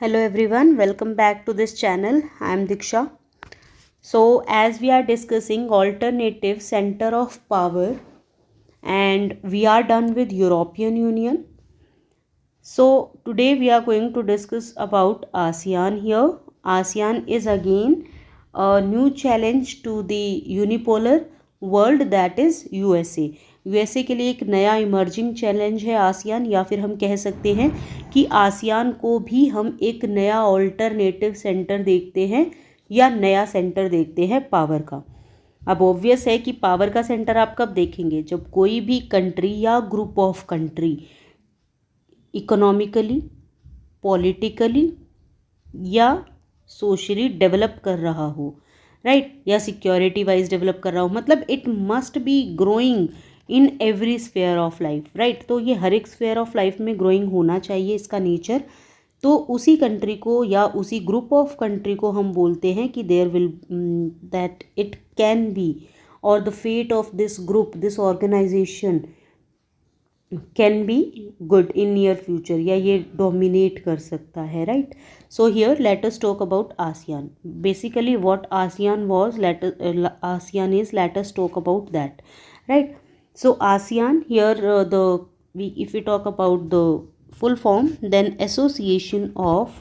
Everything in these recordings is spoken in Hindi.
Hello everyone, welcome back to this channel. I am Diksha. So as we are discussing alternative center of power and we are done with European Union. So today we are going to discuss about ASEAN here. ASEAN is again a new challenge to the unipolar world, that is USA. USA के लिए एक नया इमर्जिंग चैलेंज है आसियान, या फिर हम कह सकते हैं कि आसियान को भी हम एक नया ऑल्टरनेटिव सेंटर देखते हैं या नया सेंटर देखते हैं पावर का। अब ऑब्वियस है कि पावर का सेंटर आप कब देखेंगे, जब कोई भी कंट्री या group of country economically, politically या सोशली डेवलप कर रहा हो, राइट, या सिक्योरिटी वाइज डेवलप कर रहा हो। मतलब it must be growing in every sphere of life, right. तो ये हर एक स्फेयर ऑफ लाइफ में ग्रोइंग होना चाहिए इसका नेचर। तो उसी कंट्री को या उसी ग्रुप ऑफ कंट्री को हम बोलते हैं कि there will that it can be, और the fate of this group, this organization can be good in near future, या ये डोमिनेट कर सकता है, right. So here let us talk about ASEAN. Basically what ASEAN was, ASEAN is, let us talk about that, right. So ASEAN here, if we talk about the full form, then Association of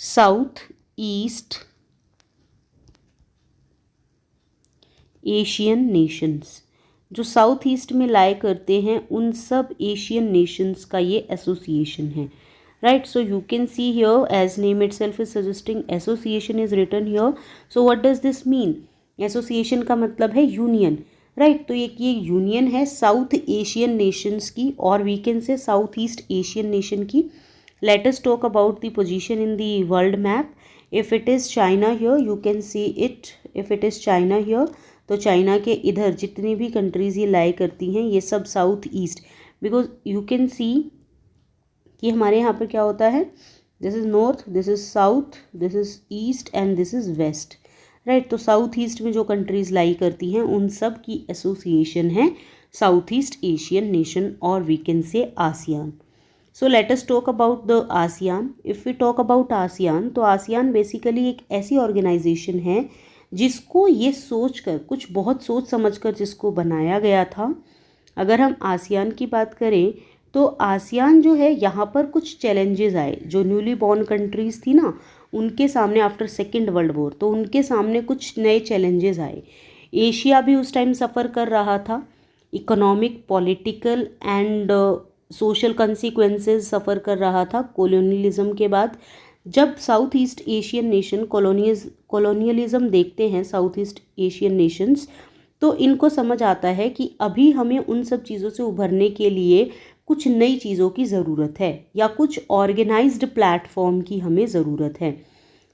Southeast Asian Nations, जो साउथ ईस्ट में लाई करते हैं उन सब एशियन नेशंस का ये एसोसिएशन है, right. So you can see here as name itself is suggesting association is written here. So what does this mean? Association का मतलब है यूनियन, right. तो ये यूनियन है साउथ एशियन नेशंस की, और we can say south east Asian nation की। Let us talk about the position in the world map. If it is China here, you can see it. If it is China here, तो चाइना के इधर जितनी भी कंट्रीज ये लाई करती हैं ये सब south east, because you can see कि हमारे यहाँ पर क्या होता है, this is north, this is south, this is east and this is west, right. तो साउथ ईस्ट में जो कंट्रीज़ लाई करती हैं उन सब की एसोसिएशन है साउथ ईस्ट एशियन नेशन, और we can say ASEAN. So let us talk about the ASEAN. If we talk about ASEAN, तो आसियान बेसिकली एक ऐसी ऑर्गेनाइजेशन है जिसको ये सोच कर, कुछ बहुत सोच समझ कर जिसको बनाया गया था। अगर हम आसियान की बात करें तो आसियान जो है यहाँ पर कुछ चैलेंजेस आए, जो न्यूली बॉर्न कंट्रीज़ थी ना उनके सामने आफ्टर सेकेंड वर्ल्ड वॉर, तो उनके सामने कुछ नए चैलेंजेस आए। एशिया भी उस टाइम सफ़र कर रहा था, economic, political and social consequences suffer कर रहा था कॉलोनियलिज्म के बाद। जब South east Asian nation colonialism देखते हैं साउथ ईस्ट एशियन नेशंस, तो इनको समझ आता है कि अभी हमें उन सब चीज़ों से उभरने के लिए कुछ नई चीज़ों की ज़रूरत है, या कुछ ऑर्गेनाइज्ड प्लेटफॉर्म की हमें ज़रूरत है।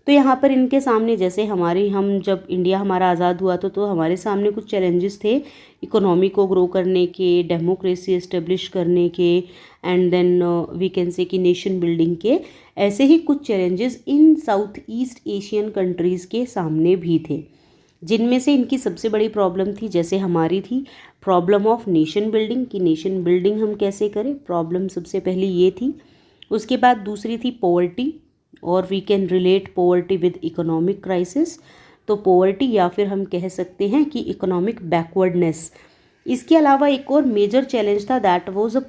तो यहाँ पर इनके सामने, जैसे हम जब इंडिया हमारा आज़ाद हुआ तो हमारे सामने कुछ चैलेंजेस थे इकोनॉमी को ग्रो करने के, डेमोक्रेसी इस्टेब्लिश करने के, and then we can say कि नेशन बिल्डिंग के। ऐसे ही कुछ challenges in south east Asian countries के सामने भी थे, जिनमें से इनकी सबसे बड़ी प्रॉब्लम थी, जैसे हमारी थी, प्रॉब्लम ऑफ नेशन बिल्डिंग, कि नेशन बिल्डिंग हम कैसे करें, प्रॉब्लम सबसे पहले ये थी। उसके बाद दूसरी थी पॉवर्टी, और we can relate poverty with economic crisis. तो पॉवर्टी, या फिर हम कह सकते हैं कि इकोनॉमिक बैकवर्डनेस। इसके अलावा एक और मेजर चैलेंज था, that was a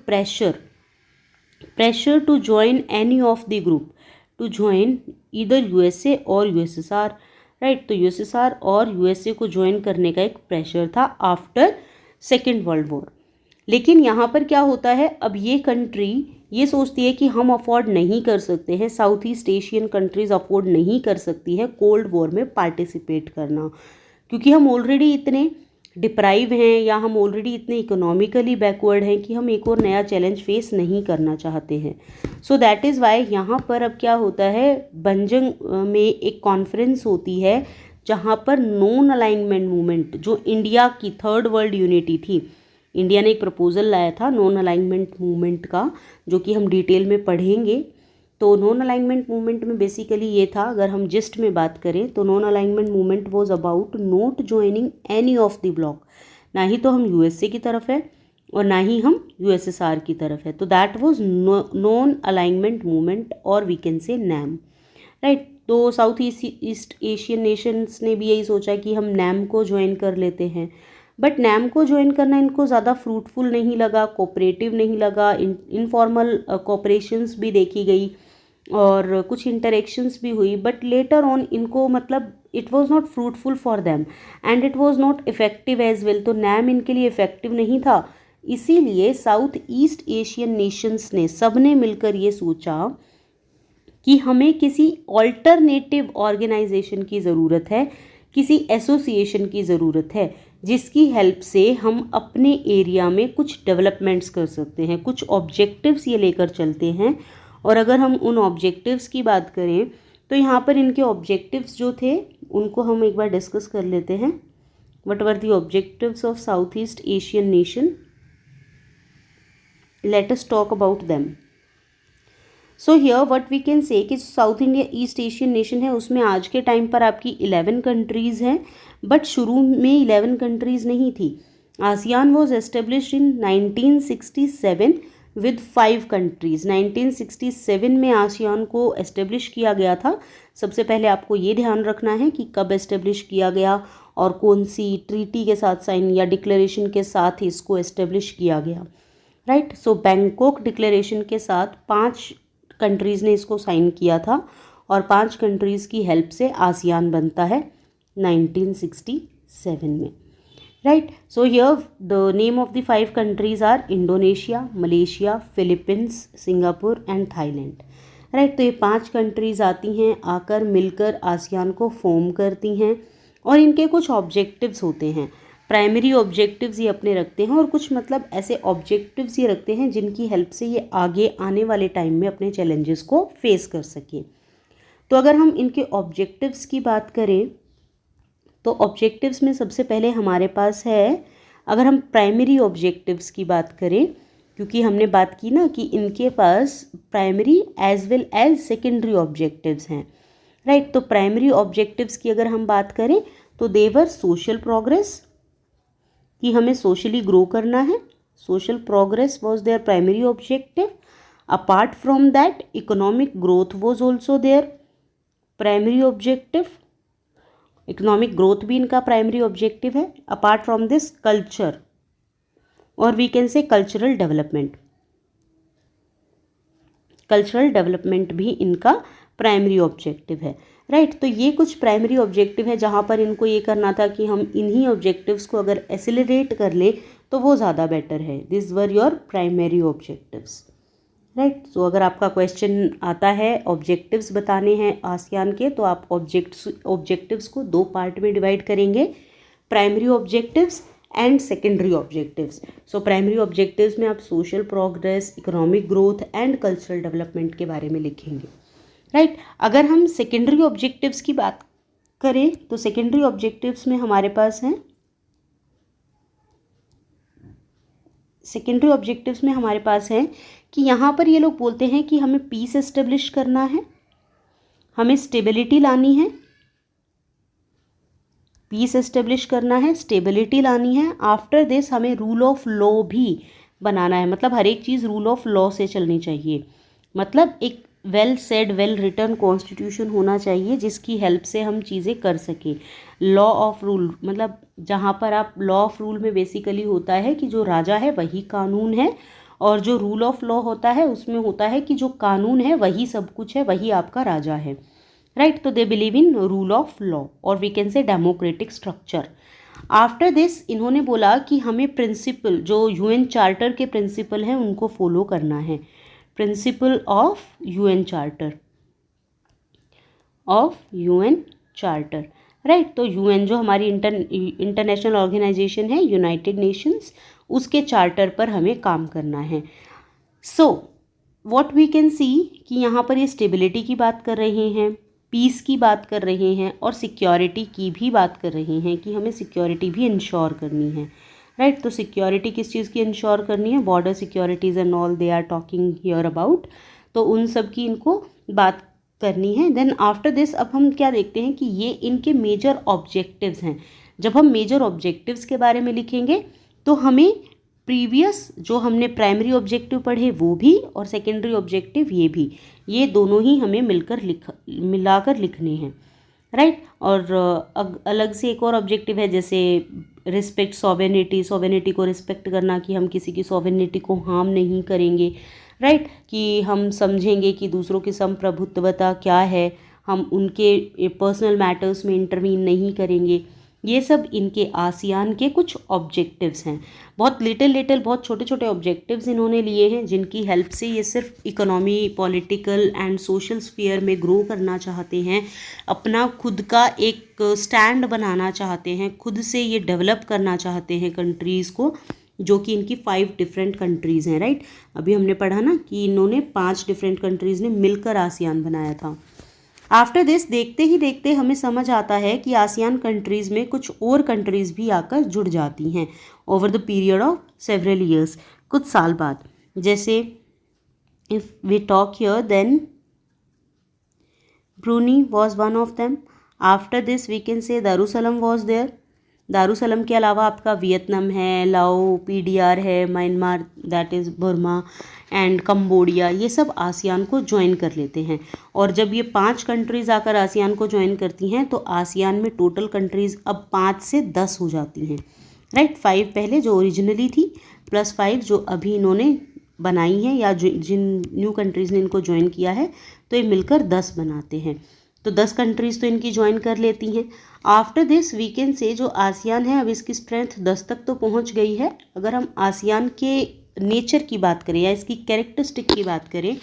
pressure to join any of the group, to join either USA or USSR, right. तो यूएसएसआर और यूएसए को ज्वाइन करने का एक प्रेशर था आफ्टर सेकेंड वर्ल्ड वॉर। लेकिन यहाँ पर क्या होता है, अब ये कंट्री ये सोचती है कि हम अफोर्ड नहीं कर सकते हैं, south east Asian countries afford नहीं कर सकती है कोल्ड वॉर में पार्टिसिपेट करना, क्योंकि हम ऑलरेडी इतने डिप्राइव हैं, या हम ऑलरेडी इतने इकोनॉमिकली बैकवर्ड हैं कि हम एक और नया चैलेंज फेस नहीं करना चाहते हैं। सो दैट इज़ वाई यहाँ पर अब क्या होता है, बंजंग में एक कॉन्फ्रेंस होती है जहाँ पर नॉन अलाइनमेंट मूवमेंट, जो इंडिया की थर्ड वर्ल्ड यूनिटी थी, इंडिया ने एक प्रपोजल लाया था नॉन अलाइनमेंट मूवमेंट का, जो कि हम डिटेल में पढ़ेंगे। तो नॉन अलाइनमेंट मूवमेंट में बेसिकली ये था, अगर हम जिस्ट में बात करें तो non alignment movement was about not joining any of the block, ना ही तो हम यूएसए की तरफ है और ना ही हम यूएसएसआर की तरफ है। तो that was non alignment movement, और we can say NAM, right. तो साउथ ईस्ट एशियन नेशंस ने भी यही सोचा कि हम नैम को ज्वाइन कर लेते हैं, बट नैम को ज्वाइन करना इनको ज़्यादा फ्रूटफुल नहीं लगा, कोऑपरेटिव नहीं लगा। इनफॉर्मल कोऑपरेशंस भी देखी गई और कुछ इंटरेक्शंस भी हुई, बट लेटर ऑन इनको मतलब it was not fruitful for them and it was not effective as well. तो नैम इनके लिए इफेक्टिव नहीं था, इसीलिए साउथ ईस्ट एशियन नेशंस ने सब ने मिलकर ये सोचा कि हमें किसी ऑल्टरनेटिव ऑर्गेनाइजेशन की ज़रूरत है, किसी एसोसिएशन की ज़रूरत है, जिसकी हेल्प से हम अपने एरिया में कुछ डेवलपमेंट्स कर सकते हैं, कुछ ऑब्जेक्टिव्स ये लेकर चलते हैं। और अगर हम उन ऑब्जेक्टिव्स की बात करें तो यहाँ पर इनके ऑब्जेक्टिव्स जो थे उनको हम एक बार डिस्कस कर लेते हैं। What were the objectives of South east Asian nation, let us talk about them. So here what we can say कि South India East Asian nation है उसमें आज के टाइम पर आपकी 11 कंट्रीज़ हैं, बट शुरू में 11 कंट्रीज़ नहीं थी। ASEAN was established in 1967 with 5 countries. 1967 में आसियान को एस्टेब्लिश किया गया था। सबसे पहले आपको ये ध्यान रखना है कि कब एस्टेब्लिश किया गया और कौन सी ट्रीटी के साथ साइन या डिक्लेरेशन के साथ इसको एस्टेब्लिश किया गया, राइट। सो बैंकॉक डिक्लेरेशन के साथ 5 कंट्रीज़ ने इसको साइन किया था और 5 कंट्रीज़ की हेल्प से आसियान बनता है 1967 में, right. So here the name of the 5 countries are Indonesia, Malaysia, Philippines, Singapore and Thailand, right. तो ये 5 कंट्रीज़ आती हैं, आकर मिलकर आसियान को फॉर्म करती हैं और इनके कुछ ऑब्जेक्टिव्स होते हैं। प्राइमरी ऑब्जेक्टिव्स ये अपने रखते हैं और कुछ मतलब ऐसे ऑब्जेक्टिव्स ये रखते हैं जिनकी हेल्प से ये आगे आने वाले टाइम में अपने चैलेंजेस को फेस कर सकें। तो अगर हम इनके ऑब्जेक्टिव्स की बात करें तो ऑब्जेक्टिव्स में सबसे पहले हमारे पास है, अगर हम प्राइमरी ऑब्जेक्टिव्स की बात करें, क्योंकि हमने बात की ना कि इनके पास primary as well as secondary objectives हैं, राइट। तो प्राइमरी ऑब्जेक्टिव्स की अगर हम बात करें तो देवर सोशल प्रोग्रेस, कि हमें सोशली ग्रो करना है, social progress was their primary objective. Apart from that economic growth was also their primary objective, economic growth भी इनका प्राइमरी ऑब्जेक्टिव है। अपार्ट फ्रॉम दिस कल्चर, और we can say cultural development, cultural development भी इनका प्राइमरी ऑब्जेक्टिव है, राइट। तो ये कुछ प्राइमरी ऑब्जेक्टिव है जहाँ पर इनको ये करना था कि हम इन्हीं ऑब्जेक्टिव्स को अगर एसिलरेट कर लें तो वो ज़्यादा बेटर है। This were your primary objectives, right. So अगर आपका क्वेश्चन आता है ऑब्जेक्टिव्स बताने हैं आसियान के, तो आप ऑब्जेक्टिव्स को 2 पार्ट में डिवाइड करेंगे, primary objectives and secondary objectives. So primary objectives में आप social progress, economic growth and cultural development के बारे में लिखेंगे, राइट। अगर हम सेकेंडरी ऑब्जेक्टिव्स की बात करें तो सेकेंडरी ऑब्जेक्टिव्स में हमारे पास हैं, सेकेंडरी ऑब्जेक्टिव्स में हमारे पास है कि यहाँ पर ये लोग बोलते हैं कि हमें पीस एस्टेब्लिश करना है, हमें स्टेबिलिटी लानी है, पीस एस्टेब्लिश करना है, स्टेबिलिटी लानी है। आफ्टर दिस हमें रूल ऑफ लॉ भी बनाना है, मतलब हर एक चीज़ रूल ऑफ लॉ से चलनी चाहिए, मतलब एक well said well written constitution होना चाहिए जिसकी हेल्प से हम चीज़ें कर सकें। लॉ ऑफ रूल मतलब जहाँ पर आप लॉ ऑफ रूल में बेसिकली होता है कि जो राजा है वही कानून है, और जो रूल ऑफ लॉ होता है उसमें होता है कि जो कानून है वही सब कुछ है, वही आपका राजा है, राइट। तो they believe in rule of law और we can say democratic structure. After this इन्होंने बोला कि हमें प्रिंसिपल जो यूएन चार्टर के प्रिंसिपल हैं उनको फॉलो करना है, principle of UN charter, of UN charter, right. तो यूएन जो हमारी इंटरनेशनल ऑर्गेनाइजेशन है, यूनाइटेड नेशंस, उसके चार्टर पर हमें काम करना है। So what we can see कि यहाँ पर ये स्टेबिलिटी की बात कर रहे हैं, पीस की बात कर रहे हैं और सिक्योरिटी की भी बात कर रहे हैं कि हमें सिक्योरिटी भी इंश्योर करनी है, राइट। तो सिक्योरिटी किस चीज़ की इंश्योर करनी है, border securities and all they are talking here about, तो उन सब की इनको बात करनी है। देन आफ्टर दिस अब हम क्या देखते हैं कि ये इनके मेजर ऑब्जेक्टिव्स हैं। जब हम मेजर ऑब्जेक्टिव्स के बारे में लिखेंगे तो हमें प्रीवियस जो हमने प्राइमरी ऑब्जेक्टिव पढ़े वो भी और सेकेंडरी ऑब्जेक्टिव ये भी, ये दोनों ही हमें मिलाकर लिखने हैं, राइट। और अलग से एक और ऑब्जेक्टिव है जैसे रिस्पेक्ट सॉवेरेनिटी, सॉवेरेनिटी को रिस्पेक्ट करना, कि हम किसी की सॉवेरेनिटी को हार्म नहीं करेंगे, राइट, कि हम समझेंगे कि दूसरों की संप्रभुत्वता क्या है, हम उनके पर्सनल मैटर्स में इंटरवीन नहीं करेंगे। ये सब इनके आसियान के कुछ ऑब्जेक्टिव्स हैं। बहुत लिटिल बहुत छोटे छोटे ऑब्जेक्टिव्स इन्होंने लिए हैं जिनकी हेल्प से ये सिर्फ economy, political and social sphere में ग्रो करना चाहते हैं, अपना खुद का एक स्टैंड बनाना चाहते हैं, खुद से ये डेवलप करना चाहते हैं कंट्रीज़ को, जो कि इनकी 5 डिफरेंट कंट्रीज़ हैं, राइट। अभी हमने पढ़ा ना कि इन्होंने 5 डिफरेंट कंट्रीज़ ने मिलकर आसियान बनाया था। आफ्टर दिस देखते ही देखते हमें समझ आता है कि आसियान कंट्रीज़ में कुछ और कंट्रीज़ भी आकर जुड़ जाती हैं over the period of several years, कुछ साल बाद। जैसे if we talk here then Brunei was one of them. After this we can say Darussalam was there. दारुसलम के अलावा आपका वियतनाम है, लाओ, पीडीआर है, Myanmar that is Burma and Cambodia, ये सब आसियान को ज्वाइन कर लेते हैं। और जब ये 5 कंट्रीज़ आकर आसियान को ज्वाइन करती हैं तो आसियान में टोटल कंट्रीज़ अब 5 से 10 हो जाती हैं, राइट। 5 पहले जो ओरिजिनली थी प्लस 5 जो अभी इन्होंने बनाई हैं या जिन न्यू कंट्रीज़ ने इनको ज्वाइन किया है, तो ये मिलकर 10 बनाते हैं। तो 10 कंट्रीज़ तो इनकी ज्वाइन कर लेती हैं। आफ्टर दिस वी कैन से जो आसियान है अब इसकी स्ट्रेंथ 10 तक तो पहुंच गई है। अगर हम आसियान के नेचर की बात करें या इसकी कैरेक्टरिस्टिक की बात करें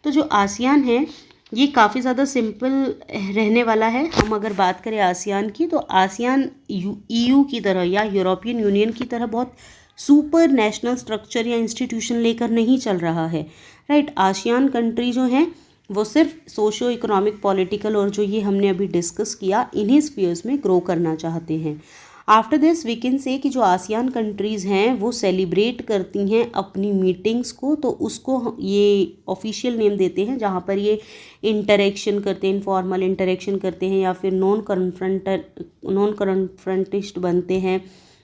तो जो आसियान है ये काफ़ी ज़्यादा सिंपल रहने वाला है। हम अगर बात करें आसियान की तो आसियान EU की तरह या यूरोपियन यूनियन की तरह बहुत सुपर नेशनल स्ट्रक्चर या इंस्टीट्यूशन लेकर नहीं चल रहा है, राइट। आसियान कंट्री जो हैं वो सिर्फ सोशो इकोनॉमिक, पॉलिटिकल और जो ये हमने अभी डिस्कस किया इन्हीं स्फीयर्स में ग्रो करना चाहते हैं। After this we can say कि जो आसियान कंट्रीज़ हैं वो सेलिब्रेट करती हैं अपनी मीटिंग्स को, तो उसको ये ऑफिशियल नेम देते हैं जहाँ पर ये इंटरेक्शन करते हैं, इनफॉर्मल इंटरेक्शन करते हैं या फिर नॉन कन्फ्रंटिस्ट बनते हैं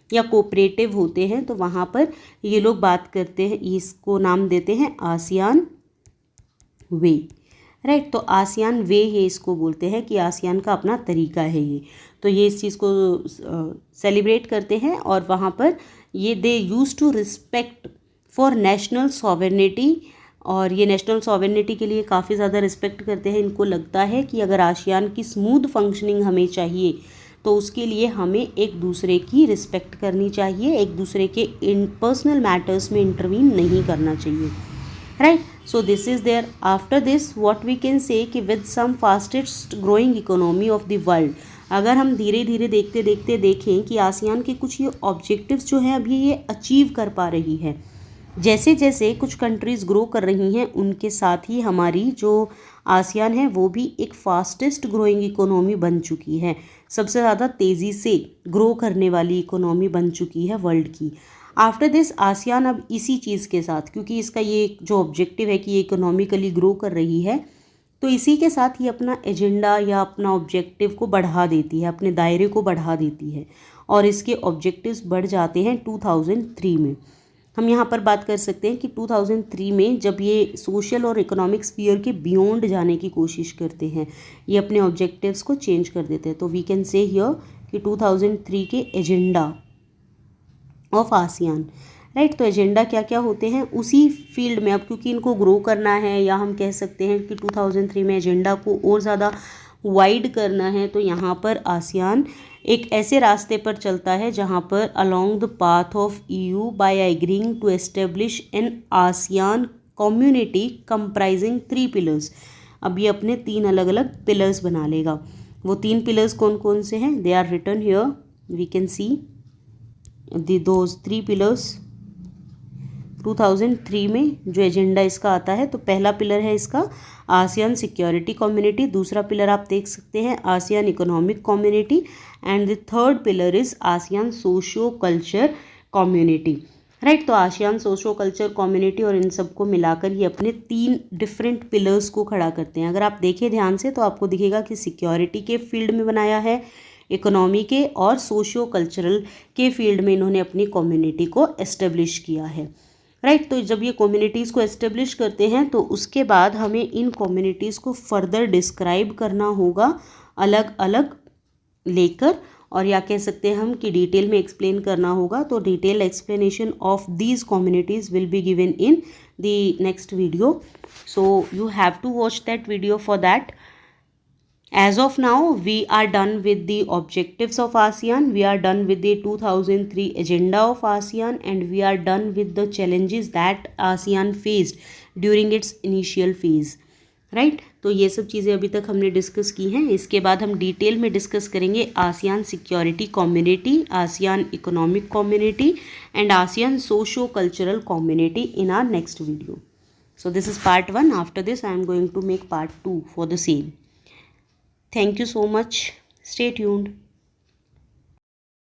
या कोऑपरेटिव होते हैं, तो वहाँ पर ये लोग बात करते हैं, इसको नाम देते हैं आसियान वे, राइट। तो आसियान वे ये इसको बोलते हैं कि आसियान का अपना तरीका है ये, तो ये इस चीज़ को सेलिब्रेट करते हैं और वहाँ पर ये they use to respect for national sovereignty, और ये नेशनल सॉवेरेनिटी के लिए काफ़ी ज़्यादा रिस्पेक्ट करते हैं। इनको लगता है कि अगर आसियान की स्मूथ फंक्शनिंग हमें चाहिए तो उसके लिए हमें एक दूसरे की रिस्पेक्ट करनी चाहिए, एक दूसरे के पर्सनल मैटर्स में इंटरवीन नहीं करना चाहिए, right. So this is there. After this what we can say कि with some fastest growing economy of the world, अगर हम धीरे धीरे देखते देखते देखें कि आसियान के कुछ ये ऑब्जेक्टिव्स जो हैं अभी ये अचीव कर पा रही है, जैसे जैसे कुछ कंट्रीज़ ग्रो कर रही हैं उनके साथ ही हमारी जो आसियान है वो भी एक फास्टेस्ट ग्रोइंग इकोनॉमी बन चुकी है, सबसे ज़्यादा तेज़ी से ग्रो करने वाली इकोनॉमी बन चुकी है वर्ल्ड की। आफ्टर दिस आसियान अब इसी चीज़ के साथ, क्योंकि इसका ये जो ऑब्जेक्टिव है कि ये इकोनॉमिकली ग्रो कर रही है, तो इसी के साथ ये अपना एजेंडा या अपना ऑब्जेक्टिव को बढ़ा देती है, अपने दायरे को बढ़ा देती है और इसके ऑब्जेक्टिव्स बढ़ जाते हैं 2003 में। हम यहाँ पर बात कर सकते हैं कि 2003 में जब ये सोशल और इकोनॉमिक स्फीयर के बियॉन्ड जाने की कोशिश करते हैं, ये अपने ऑब्जेक्टिव्स को चेंज कर देते हैं, तो वी कैन से हियर कि 2003 के एजेंडा ऑफ आसियान, राइट। तो एजेंडा क्या क्या होते हैं उसी फील्ड में, अब क्योंकि इनको ग्रो करना है या हम कह सकते हैं कि 2003 में एजेंडा को और ज़्यादा वाइड करना है, तो यहाँ पर आसियान एक ऐसे रास्ते पर चलता है जहाँ पर along the path of EU by agreeing to establish an ASEAN community comprising 3 pillars. अब ये अपने 3 अलग अलग पिलर्स बना लेगा। वो 3 पिलर्स कौन कौन से हैं? They are written here, we can see those 3 pillars 2003 में जो एजेंडा इसका आता है। तो पहला पिलर है इसका आसियान सिक्योरिटी कम्युनिटी, दूसरा पिलर आप देख सकते हैं ASEAN economic community and the third pillar is ASEAN socio culture community, right. तो आसियान सोशियो कल्चर कम्युनिटी और इन सबको मिलाकर ये अपने 3 डिफरेंट पिलर्स को खड़ा करते हैं। अगर आप देखें ध्यान से तो आपको दिखेगा कि सिक्योरिटी के फील्ड में बनाया है, इकोनॉमी के और सोशियो कल्चरल के फील्ड में इन्होंने अपनी कम्युनिटी को एस्टेब्लिश किया है, राइट। तो जब ये कम्युनिटीज़ को एस्टेब्लिश करते हैं तो उसके बाद हमें इन कम्युनिटीज़ को फर्दर डिस्क्राइब करना होगा अलग अलग लेकर, और या कह सकते हैं हम कि डिटेल में एक्सप्लेन करना होगा। तो detail explanation of these communities will be given in the next video, so you have to watch that video for that. As of now, we are done with the objectives of ASEAN, we are done with the 2003 agenda of ASEAN, and we are done with the challenges that ASEAN faced during its initial phase, right? तो ये सब चीज़ें अभी तक हमने डिस्कस की हैं। इसके बाद हम डिटेल में डिस्कस करेंगे ASEAN security community, ASEAN economic community and ASEAN socio cultural community in our next video. So this is part 1. After this I am going to make part 2 for the same. Thank you so much. Stay tuned.